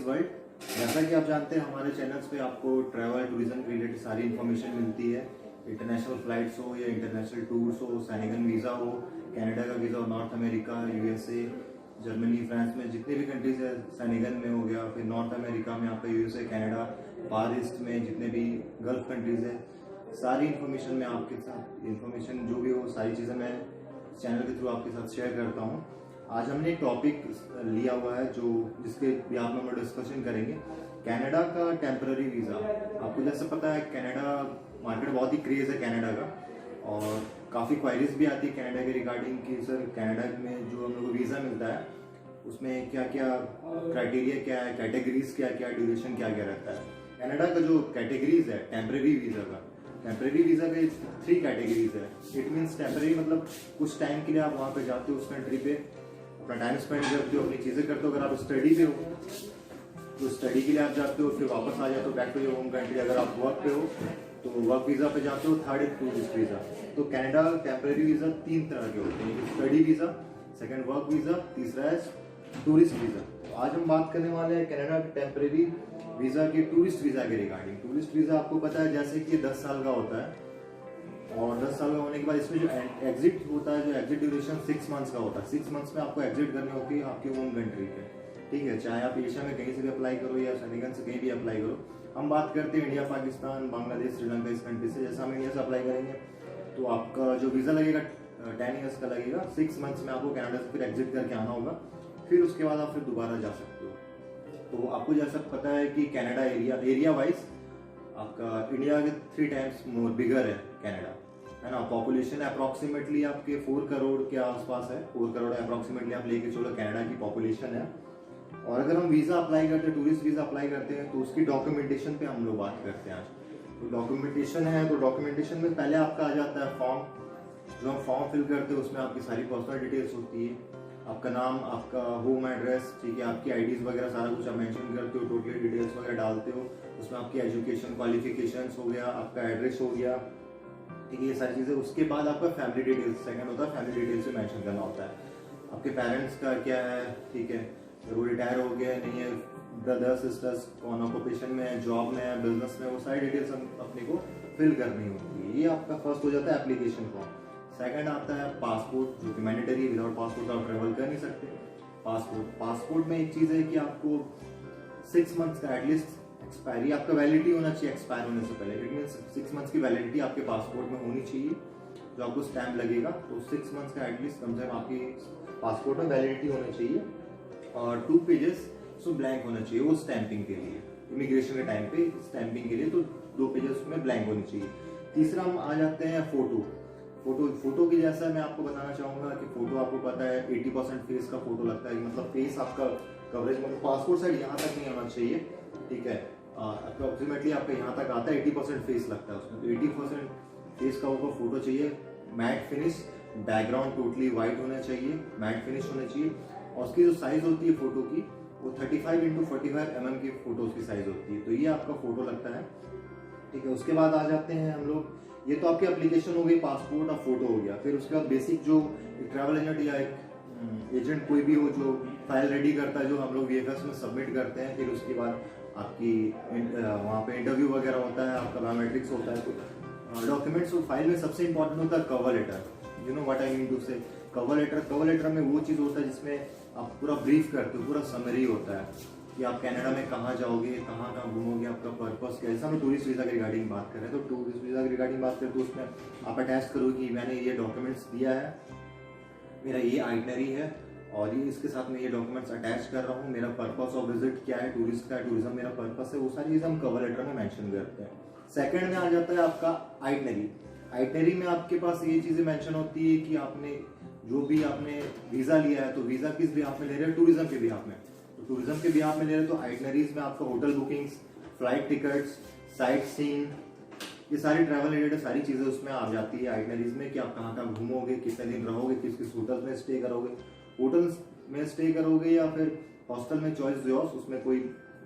World. जैसा कि आप जानते हैं हमारे चैनल्स पे आपको ट्रैवल टूरिज्म रिलेटेड सारी इन्फॉर्मेशन मिलती है। इंटरनेशनल फ्लाइट्स हो या इंटरनेशनल टूर्स हो, सेनेगन वीज़ा हो, कनाडा का वीज़ा हो, north America, USA, Germany, France में जितने भी कंट्रीज है सेनेगन में हो गया, फिर नॉर्थ अमेरिका में आपका यूएसए, कनाडा, फार ईस्ट में जितने भी गल्फ कंट्रीज है, सारी इन्फॉर्मेशन मैं आपके साथ इन्फॉर्मेशन जो भी हो सारी चीज़ें मैं चैनल के थ्रू आपके साथ शेयर करता हूँ। आज हमने एक टॉपिक लिया हुआ है जो जिसके भी आप हम डिस्कशन करेंगे, कनाडा का टेम्पररी वीज़ा। आपको जैसे पता है कनाडा मार्केट बहुत ही क्रेज़ है कनाडा का, और काफ़ी क्वायरीज भी आती है कनाडा के रिगार्डिंग कि सर कनाडा में जो हम लोग को वीज़ा मिलता है उसमें क्या क्या क्राइटेरिया क्या है, कैटेगरीज क्या क्या, ड्यूरेशन क्या क्या रहता है। कनाडा का जो कैटेगरीज है टेम्पररी वीज़ा का, टेम्पररी वीज़ा के 3 कैटेगरीज है। इट मीन्स टेम्पररी मतलब कुछ टाइम के लिए आप वहाँ पे जाते हो, उस कंट्री पे अपना टाइम स्पेंड करते हो, अपनी चीज़ें करते हो। अगर आप स्टडी पे हो तो स्टडी के लिए आप जाते हो, फिर वापस आ जाते हो back to your home country. अगर आप वर्क पे हो तो वर्क वीज़ा पे जाते हो। थर्ड है टूरिस्ट वीज़ा। तो कनाडा टेम्पररी वीज़ा 3 तरह के होते हैं, study visa, second work visa, तीसरा है टूरिस्ट वीज़ा। तो आज हम बात करने वाले हैं कनाडा टेम्पररी वीज़ा के टूरिस्ट वीज़ा के रिगार्डिंग। टूरिस्ट वीज़ा आपको पता है जैसे कि 10 साल का होता है, और 10 साल का होने के बाद इसमें जो एग्जिट होता है, जो एग्जिट ड्यूरेशन 6 मंथ्स का होता है। 6 मंथ्स में आपको एग्जिट करनी होती है आपके होम कंट्री पे, ठीक है। चाहे आप एशिया में कहीं से भी अप्लाई करो या सेनेगन से कहीं भी अप्लाई करो। हम बात करते हैं इंडिया, पाकिस्तान, बांग्लादेश, श्रीलंका, इस कंट्री से। जैसे हम इंडिया से अप्लाई करेंगे तो आपका जो वीज़ा लगेगा 10 ईयर्स का लगेगा। 6 मंथ्स में आपको कनाडा से फिर एग्जिट करके आना होगा, फिर उसके बाद आप फिर दोबारा जा सकते हो। तो आपको जैसा पता है कि कनाडा एरिया वाइज आपका इंडिया के 3 टाइम्स मोर बिगर है कनाडा, है ना। पॉपुलेशन अप्रॉक्सीमेटली आपके 4 करोड़ के आसपास है। 4 करोड़ अप्रॉक्सीमेटली आप लेके चलो कनाडा की पॉपुलेशन है। और अगर हम वीज़ा अप्लाई करते हैं, टूरिस्ट वीज़ा अप्लाई करते हैं, तो उसकी डॉक्यूमेंटेशन पे हम लोग बात करते हैं आज। तो डॉक्यूमेंटेशन है, तो डॉक्यूमेंटेशन में पहले आपका आ जाता है फॉर्म। जो हम फॉर्म फिल करते हैं उसमें आपकी सारी पर्सनल डिटेल्स होती है, आपका नाम, आपका होम एड्रेस, ठीक है, आपकी आईडीज वगैरह सारा कुछ आप मेंशन करते हो, टोटली डिटेल्स वगैरह डालते हो। उसमें आपकी एजुकेशन क्वालिफिकेशंस हो गया, आपका एड्रेस हो गया, ठीक है, ये सारी चीज़ें। उसके बाद आपका फैमिली डिटेल्स सेकंड होता है, फैमिली डिटेल्स में मेंशन करना होता है। आपके पेरेंट्स का क्या है, ठीक है, वो रिटायर हो गया नहीं है, ब्रदर सिस्टर्स कौन ऑक्यूपेशन में है, जॉब में है, बिजनेस में, वो सारी डिटेल्स हम अपने को फिल करनी होती है। ये आपका फर्स्ट हो जाता है एप्लीकेशन फॉर्म। सेकंड आता है पासपोर्ट, जो कि मैंडेटरी, विदाउट पासपोर्ट आप ट्रेवल कर नहीं सकते। पासपोर्ट में एक चीज़ है कि आपको 6 मंथ्स का एटलीस्ट एक्सपायरी, आपका वैलिडिटी होना चाहिए एक्सपायर होने से पहले। इट मीन्स 6 मंथ्स की वैलिडिटी आपके पासपोर्ट में होनी चाहिए, जो आपको स्टैम्प लगेगा। तो 6 मंथ्स का एटलीस्ट कम से कम आपकी पासपोर्ट में वैलिडिटी होनी चाहिए, और 2 पेजेस सो ब्लैंक होना चाहिए वो स्टैंपिंग के लिए, इमिग्रेशन के टाइम पे स्टैंपिंग के लिए। तो 2 पेजेस में ब्लैंक होनी चाहिए। तीसरा हम आ जाते हैं फोटो की। जैसा मैं आपको बताना चाहूंगा कि फोटो आपको पता है 80% फेस का फोटो लगता है, मतलब फेस आपका कवरेज, मतलब पासपोर्ट साइड यहाँ तक नहीं आना चाहिए, ठीक है। अप्रोक्सीमेटली आपका यहाँ तक आता है, 80% फेस लगता है उसमें। तो 80% फेस का ऊपर फोटो चाहिए, matte finish, background totally white होना चाहिए, मैट फिनिश होना चाहिए। और उसकी जो साइज होती है फोटो की वो 35x45 mm की फोटो की साइज होती है। तो ये आपका फोटो लगता है, ठीक है। उसके बाद आ जाते हैं हम लोग, ये तो आपकी एप्लीकेशन हो गई, पासपोर्ट और फोटो हो गया। फिर उसके बाद बेसिक जो ट्रैवल एजेंट या एक एजेंट कोई भी हो जो फाइल रेडी करता है, जो हम लोग वीएफएस में सबमिट करते हैं। फिर उसके बाद आपकी वहाँ पे इंटरव्यू वगैरह होता है, आपका बायोमेट्रिक्स होता है। तो डॉक्यूमेंट्स फाइल में सबसे इंपॉर्टेंट होता है cover letter. You know what I mean to say, cover letter में वो चीज़ होता है जिसमें आप पूरा ब्रीफ करते हो, पूरा समरी होता है कि आप कनाडा में कहाँ जाओगे, कहाँ कहाँ घूमोगे, आपका पर्पस क्या है। जैसे हम टूरिस्ट वीज़ा के रिगार्डिंग बात कर रहे हैं, तो टूरिस्ट वीज़ा के रिगार्डिंग बात करें तो उसमें आप अटैच करो कि मैंने ये डॉक्यूमेंट्स दिया है, मेरा ये आइटनरी है, और ये इसके साथ मैं ये डॉक्यूमेंट्स अटैच कर रहा हूँ, मेरा पर्पस ऑफ विजिट क्या है, टूरिस्ट का टूरिज्म मेरा पर्पस है, वो सारी चीज़ें हम कवर लेटर में मेंशन करते हैं। सेकंड में आ जाता है आपका आइटनरी में आपके पास ये चीज़ें मेंशन होती है कि आपने जो भी आपने वीज़ा लिया है, तो वीज़ा किस बिहाफ में ले रहे हैं, टूरिज्म के बिहाफ में। तो टूरिज्म के बिहाफ में ले रहे हैं तो आइटनरीज में आपका hotel bookings, flight tickets, sight seeing, ये सारी ट्रैवल रिलेटेड सारी चीज़ें उसमें आ जाती है आइटनरीज में, कि आप कहाँ कहाँ घूमोगे, कितने दिन रहोगे, किस किस होटल्स में स्टे करोगे, होटल्स में स्टे करोगे या फिर हॉस्टल में, चॉइस योर्स, उसमें कोई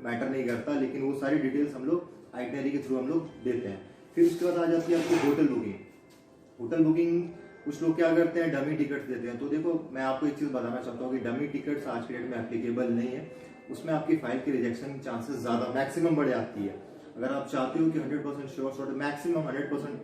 मैटर नहीं करता। लेकिन वो सारी डिटेल्स हम लोग आइटनरी के थ्रू हम लोग देते हैं। फिर उसके बाद आ जाती है आपकी होटल बुकिंग। कुछ लोग क्या करते हैं, डमी टिकट्स देते हैं। तो देखो मैं आपको एक चीज़ बताना चाहता हूँ कि डमी टिकट्स आज के डेट में एप्लीकेबल नहीं है। उसमें आपकी फाइल की रिजेक्शन की चांसेस ज़्यादा मैक्सिमम बढ़ जाती है। अगर आप चाहते हो कि 100% श्योर मैक्सिमम 100%,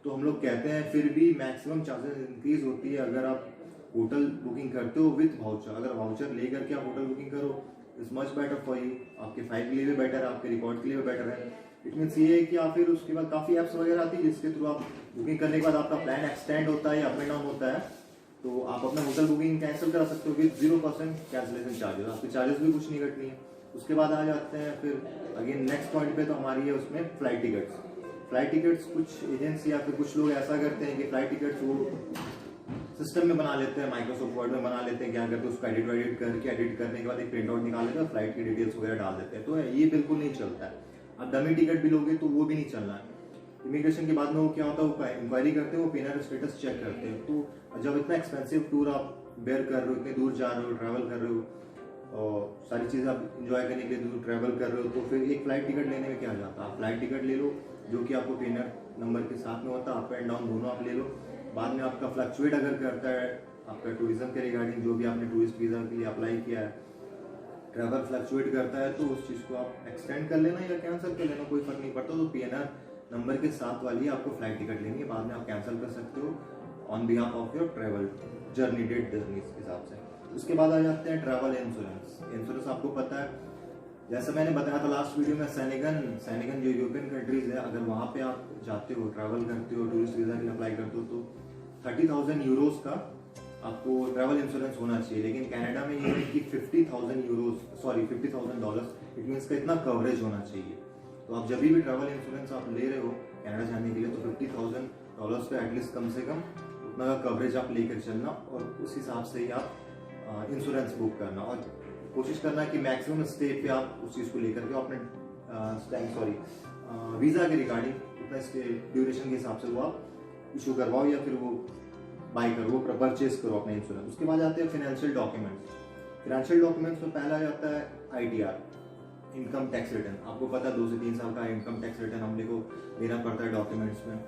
तो हम लोग कहते हैं, फिर भी मैक्सिमम चांसेस इंक्रीज होती है अगर आप होटल बुकिंग करते हो विथ वाउचर। अगर वाउचर लेकर के आप होटल बुकिंग करो, is much better for you, आपके फाइल के लिए भी बेटर है, आपके रिकॉर्ड के लिए भी बेटर है। इट मीन्स ये है कि आप फिर उसके बाद काफ़ी ऐप्स वगैरह आती है जिसके थ्रू आप बुकिंग करने के बाद आपका प्लान एक्सटेंड होता है या अप एंड डाउन होता है, तो आप अपना होटल बुकिंग कैंसिल करा सकते हो विद 0% कैंसिलेशन चार्जेस, आपके चार्जेस भी कुछ नहीं कटनी है। उसके बाद आ जाते हैं फिर अगेन नेक्स्ट पॉइंट पे, तो हमारी है उसमें फ्लाइट टिकट्स। फ्लाइट टिकट्स कुछ एजेंसी या फिर कुछ लोग ऐसा करते हैं कि फ्लाइट टिकट्स वो सिस्टम में बना लेते हैं, माइक्रोसॉफ्ट वर्ड में बना लेते हैं, क्या करते हैं उसको एडिट करके, एडिट करने के बाद एक प्रिंट आउट निकाल लेते हैं, फ्लाइट की डिटेल्स वगैरह डाल देते हैं। तो ये बिल्कुल नहीं चलता है। आप डमी टिकट भी लोगे तो वो भी नहीं चलना है। इमिग्रेशन के बाद में वो क्या होता है, वो इंक्वायरी करते हैं, वो पीएनआर स्टेटस चेक करते हैं। तो जब इतना एक्सपेंसिव टूर आप बेयर कर रहे हो, इतने दूर जा रहे हो, ट्रैवल कर रहे हो और सारी चीज़ें आप इंजॉय करने के लिए दूर ट्रैवल कर रहे हो, तो फिर एक फ्लाइट टिकट लेने में क्या जाता है, आप फ्लाइट टिकट ले लो जो कि आपको पीएनआर नंबर के साथ में होता है, अप एंड डाउन दोनों आप ले लो। बाद में आपका फ्लक्चुएट अगर करता है आपका टूरिज्म के रिगार्डिंग, जो भी आपने टूरिस्ट वीज़ा के लिए अप्लाई किया है, ट्रैवल फ्लक्चुएट करता है, तो उस चीज़ को आप एक्सटेंड कर लेना या कैंसिल कर लेना, कोई फर्क नहीं पड़ता। तो पीएनआर नंबर के साथ वाली आपको फ्लाइट टिकट लेनी है, बाद में आप कैंसिल कर सकते हो on behalf of your travel journey date journey के हिसाब से। उसके बाद आ जाते हैं ट्रैवल इंश्योरेंस। इंश्योरेंस आपको पता है, जैसा मैंने बताया था लास्ट वीडियो में, सैनिगन जो यूरोपियन कंट्रीज है, अगर वहाँ पे आप जाते हो, ट्रैवल करते हो, टूरिस्ट वीज़ा के लिए अप्लाई करते हो, तो 30,000 यूरोज का आपको ट्रैवल इंश्योरेंस होना चाहिए। लेकिन कनाडा में ये है कि 50,000 डॉलर्स, इट मीन्स का इतना कवरेज होना चाहिए। तो आप जब भी ट्रैवल इंश्योरेंस आप ले रहे हो कनाडा जाने के लिए, तो $50,000 पे एटलीस्ट कम से कम उतना का कवरेज आप लेकर चलना, और उस हिसाब से ही आप इंश्योरेंस बुक करना, और कोशिश करना कि मैक्सिमम स्टे पे आप उस चीज़ को लेकर के अपने वीज़ा के रिगार्डिंग उतना स्टे ड्यूरेशन के हिसाब से वो आप इशू करवाओ या फिर वो बाई करो, वो परचेज करो अपने इंश्योरेंस। उसके बाद आते हैं फाइनेंशियल डॉक्यूमेंट्स। फाइनेंशियल डॉक्यूमेंट्स में पहला जाता है आईटीआर, इनकम टैक्स रिटर्न। आपको पता है 2 से 3 साल का इनकम टैक्स रिटर्न हमने को देना पड़ता है डॉक्यूमेंट्स में,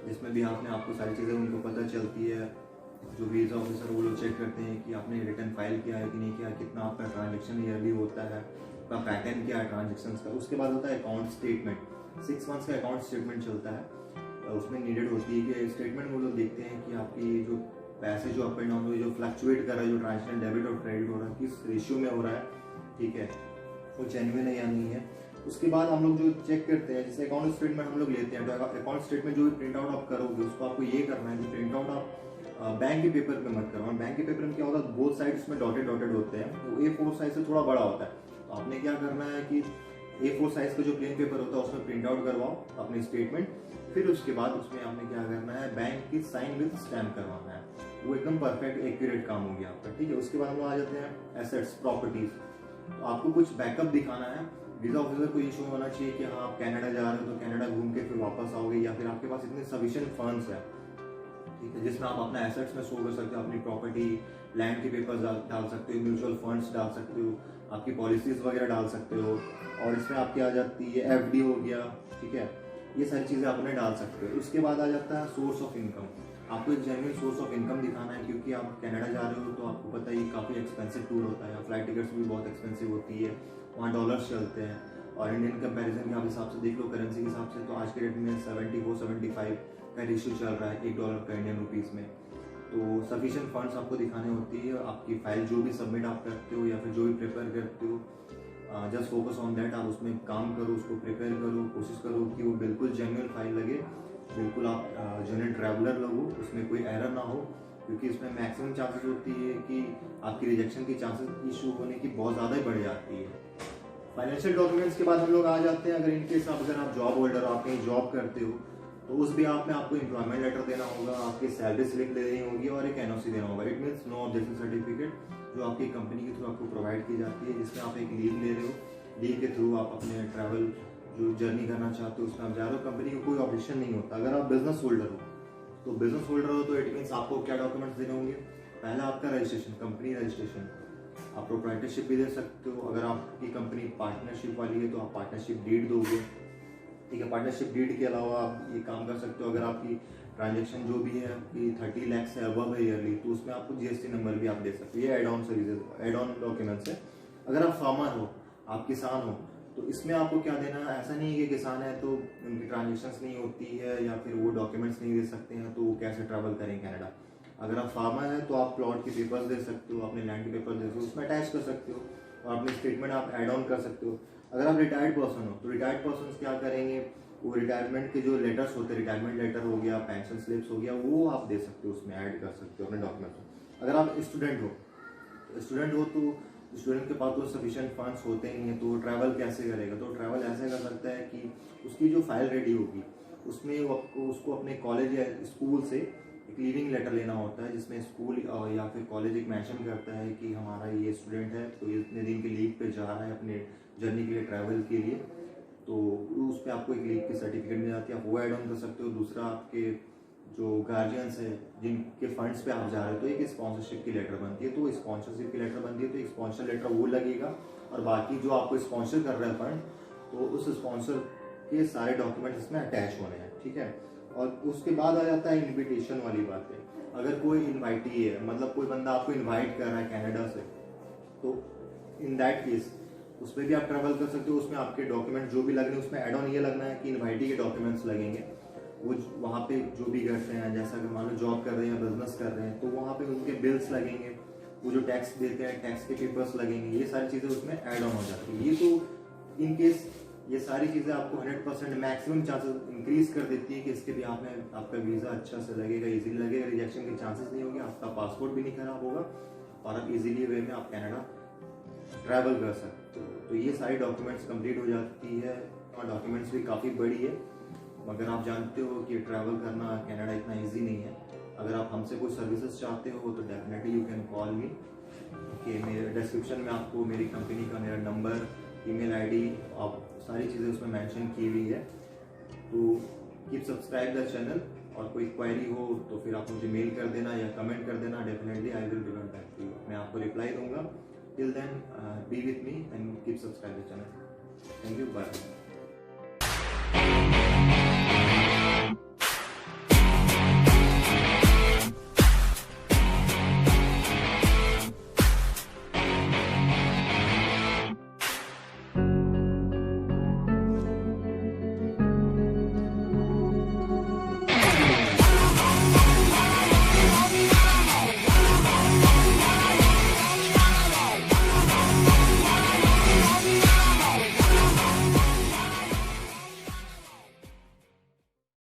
जिसमें भी आपको सारी चीज़ें उनको पता चलती है। जो वीज़ा ऑफिसर वो लोग चेक करते हैं कि आपने रिटर्न फाइल किया है कि नहीं किया, कितना आपका ट्रांजेक्शन ईयरली होता है, आपका पैटर्न क्या है ट्रांजेक्शन का। उसके बाद होता है अकाउंट स्टेटमेंट। 6 मंथ्स का अकाउंट स्टेटमेंट चलता है, उसमें नीडेड होती है कि स्टेटमेंट वो लोग देखते हैं कि आपकी जो पैसे जो अप एंड डाउन हो, जो फ्लक्चुएट कर रहा है, जो ट्रांजेक्शन डेबिट और क्रेडिट हो रहा है, किस रेशियो में हो रहा है, ठीक है, वो जेन्युइन है या नहीं है। उसके बाद हम लोग जो चेक करते हैं, जैसे अकाउंट स्टेटमेंट हम लोग लेते हैं, तो अकाउंट स्टेटमेंट जो भी प्रिंट आउट आप करोगे, उसको आपको ये करना है कि प्रिंट आउट आप बैंक के पेपर पे मत करवाओ। बैंक के पेपर में क्या होता है, बोथ साइड्स में डॉटेड होते हैं, तो A4 साइज से थोड़ा बड़ा होता है। तो आपने क्या करना है कि A4 साइज का जो प्लेन पेपर होता है उसमें प्रिंट आउट करवाओ अपने स्टेटमेंट, फिर उसके बाद उसमें आपने क्या करना है, बैंक की साइन विद स्टैम्प करवाना है, वो एकदम परफेक्ट एक्यूरेट काम हो गया आपका, ठीक है। उसके बाद हम लोग आ जाते हैं एसेट्स, प्रॉपर्टीज। तो आपको कुछ बैकअप दिखाना है, वीजा ऑफिसर को ये शो होना चाहिए कि हाँ आप कनाडा जा रहे हो, तो कनाडा घूम के फिर वापस आओगे, या फिर आपके पास इतने सफिशिएंट फंड्स है, ठीक है, जिसमें आप अपना एसेट्स में शो कर सकते हो, अपनी प्रॉपर्टी, लैंड के पेपर्स डाल सकते हो, म्यूचुअल फंड्स डाल सकते हो, आपकी पॉलिसीज वगैरह डाल सकते हो, और इसमें आपकी आ जाती है एफडी हो गया, ठीक है, ये सारी चीज़ें आप अपने डाल सकते हो। उसके बाद आ जाता है सोर्स ऑफ इनकम। आपको एक जेन्युइन सोर्स ऑफ इनकम दिखाना है, क्योंकि आप कनाडा जा रहे हो तो आपको पता ही काफ़ी एक्सपेंसिव टूर होता है, फ्लाइट टिकट्स भी बहुत एक्सपेंसिव होती है, वहाँ डॉलर्स चलते हैं, और इंडियन कंपैरिजन के आप हिसाब से देख लो, करेंसी के हिसाब से, तो आज के डेट में 74-75 का रेशियो चल रहा है $1 का इंडियन रुपीज़ में। तो सफिशिएंट फंड्स आपको दिखाने होती है। आपकी फाइल जो भी सबमिट आप करते हो या फिर जो भी प्रिपेयर करते हो, जस्ट फोकस ऑन दैट, आप उसमें काम करो, उसको प्रिपेयर करो, कोशिश करो कि वो बिल्कुल जेन्युइन फाइल लगे, बिल्कुल आप जेन्युइन ट्रैवलर लगो, उसमें कोई एरर ना हो, क्योंकि इसमें मैक्सिमम चांसेस होती है कि आपकी रिजेक्शन की चांसेस इशू होने की बहुत ज़्यादा ही बढ़ जाती है। फाइनेंशियल डॉक्यूमेंट्स के बाद हम लोग आ जाते हैं, अगर इनकेस अगर आप जॉब होल्डर हो, आप कहीं जॉब करते हो, तो उस भी आप में आपको एम्प्लॉयमेंट लेटर देना होगा, आपकी सैलरी स्लिप देनी होगी, और एक एनओसी देना होगा। It means no objection certificate, जो आपकी कंपनी के थ्रू आपको प्रोवाइड की जाती है, जिसमें आप एक लीव ले रहे हो, लीव के थ्रू आप अपने ट्रैवल जो जर्नी करना चाहते हो उसमें आप जा रहे हो, कंपनी को कोई ऑब्जेक्शन नहीं होता। अगर आप बिजनेस होल्डर हो, तो इट मीन्स आपको क्या डॉक्यूमेंट्स देने होंगे, पहला आपका रजिस्ट्रेशन, कंपनी रजिस्ट्रेशन, आप प्रोप्राइटरशिप भी दे सकते हो। अगर आपकी कंपनी पार्टनरशिप वाली है तो आप पार्टनरशिप डीड दोगे, ठीक है। पार्टनरशिप डीड के अलावा आप ये काम कर सकते हो, अगर आपकी ट्रांजेक्शन जो भी है आपकी 30 लाख से अबव है ईयरली, तो उसमें आपको जीएसटी नंबर भी आप दे सकते हो। ये add on services, add on documents है। अगर आप फार्मर हो, आप किसान हो, तो इसमें आपको क्या देना है, ऐसा नहीं है कि किसान है तो उनकी ट्रांजेक्शन्स नहीं होती है या फिर वो डॉक्यूमेंट्स नहीं दे सकते हैं तो वो कैसे ट्रैवल करें कनाडा। अगर आप फार्मर है तो आप प्लॉट के पेपर्स दे सकते हो, अपने लैंड के पेपर दे सकते हो, उसमें अटैच कर सकते हो और अपनी स्टेटमेंट आप ऐड ऑन कर सकते हो। अगर आप रिटायर्ड पर्सन हो तो रिटायर्ड पर्सन क्या करेंगे, वो रिटायरमेंट के जो लेटर्स होते हैं, रिटायरमेंट लेटर हो गया, पेंशन स्लिप्स हो गया, वो आप दे सकते हो, उसमें ऐड कर सकते हो अपने डॉक्यूमेंट्स में। अगर आप स्टूडेंट हो तो स्टूडेंट के पास तो सफिशिएंट फंड्स होते ही हैं, तो वो ट्रैवल कैसे करेगा, तो ट्रैवल ऐसे कर सकता है कि उसकी जो फाइल रेडी होगी उसमें वो उसको अपने कॉलेज या स्कूल से एक लीविंग लेटर लेना होता है, जिसमें स्कूल या फिर कॉलेज एक मेंशन करता है कि हमारा ये स्टूडेंट है तो ये इतने दिन की लीव पे जा रहा है अपने जर्नी के लिए, ट्रैवल के लिए, तो उस पर आपको एक लीव की सर्टिफिकेट मिल जाती है, आप वो ऐड ऑन कर सकते हो। दूसरा, आपके जो गार्जियंस है जिनके फंड्स पे आप जा रहे हो तो एक स्पॉन्सरशिप की लेटर बनती है, तो स्पॉन्सरशिप की लेटर बनती है तो एक स्पॉन्सर लेटर वो लगेगा, और बाकी जो आपको स्पॉन्सर कर रहा है फंड, तो उस स्पॉन्सर के सारे डॉक्यूमेंट इसमें अटैच होने हैं, ठीक है। और उसके बाद आ जाता है इन्विटेशन वाली बातें। अगर कोई इन्वाइटी है, मतलब कोई बंदा आपको इन्वाइट कर रहा है कनाडा से, तो इन दैट केस उस पर भी आप ट्रैवल कर सकते हो। उसमें आपके डॉक्यूमेंट जो भी लगने, उसमें एड ऑन ये लगना है कि इन्वाइटी के डॉक्यूमेंट्स लगेंगे, वो वहाँ पे जो भी करते हैं, जैसा कि मान लो जॉब कर रहे हैं, बिजनेस कर रहे हैं, तो वहाँ पे उनके बिल्स लगेंगे, वो जो टैक्स देते हैं टैक्स के पेपर्स लगेंगे, ये सारी चीज़ें उसमें ऐड ऑन हो जाती है। ये तो इन केस ये सारी चीज़ें आपको 100% मैक्सिमम चांसेस इंक्रीज कर देती है कि इसके भी आप में आपका वीज़ा अच्छा से लगेगा, इजीली लगेगा, रिजेक्शन के चांसेस नहीं होंगे, आपका पासपोर्ट भी नहीं खराब होगा और आप इजीली वे में आप कनाडा ट्रैवल कर सकते हो। तो ये सारी डॉक्यूमेंट्स कंप्लीट हो जाती है और डॉक्यूमेंट्स भी काफ़ी बड़ी है, मगर आप जानते हो कि ट्रैवल करना कनाडा इतना इजी नहीं है। अगर आप हमसे कोई सर्विसेज चाहते हो तो डेफिनेटली यू कैन कॉल मी। कि मेरे डिस्क्रिप्शन में आपको मेरी कंपनी का मेरा नंबर, ईमेल आईडी, आप सारी चीज़ें उसमें मेंशन की हुई है। तो कीप सब्सक्राइब द चैनल, और कोई क्वेरी हो तो फिर आप मुझे मेल कर देना या कमेंट कर देना, definitely I will revert back to you, मैं आपको रिप्लाई दूंगा। Till then be with me and keep subscribe the channel. Thank you, bye.